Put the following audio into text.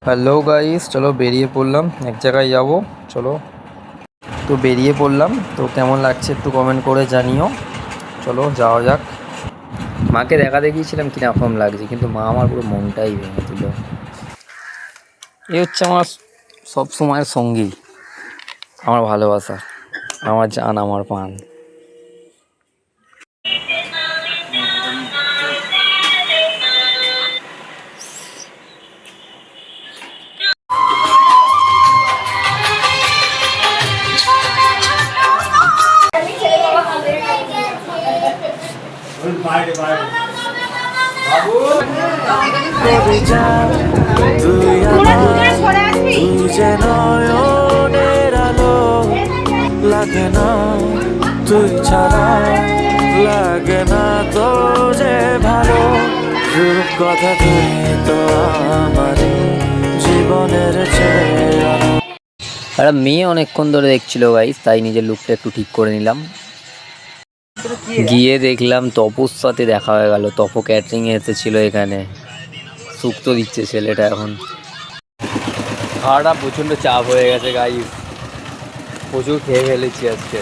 Hello guys, চলো বেরিয়ে পড়লাম, এক জায়গায় যাব। চলো, তো বেরিয়ে পড়লাম। তো কেমন লাগছে একটু কমেন্ট করে জানিও। চলো যাওয়া যাক। মাকে দেখাতে গিয়েছিলাম কিরকম লাগছে, কিন্তু মা আমার পুরো মনটাই ভেঙে দিল। এ হচ্ছে আমার সব সময়ের সঙ্গী, আমার ভালোবাসা, আমার জান, আমার প্রাণ। লাগে না তুই ছাড়া, লাগে না তো যে ভালো রূপ কথা, তুই তো আমারই জীবনের চেয়ে। একটা মেয়ে অনেকক্ষণ ধরে দেখছিল গাইস, তাই নিজের লুকটা একটু ঠিক করে নিলাম। গিয়ে দেখলাম তপুর সাথে দেখা হয়ে গেল। তপু ক্যাটারিং এসেছিল এখানে, শুক্তো দিচ্ছে ছেলেটা। এখন খাওয়াটা প্রচণ্ড চাপ হয়ে গেছে গাইস, প্রচুর খেয়ে ফেলেছি আজকে।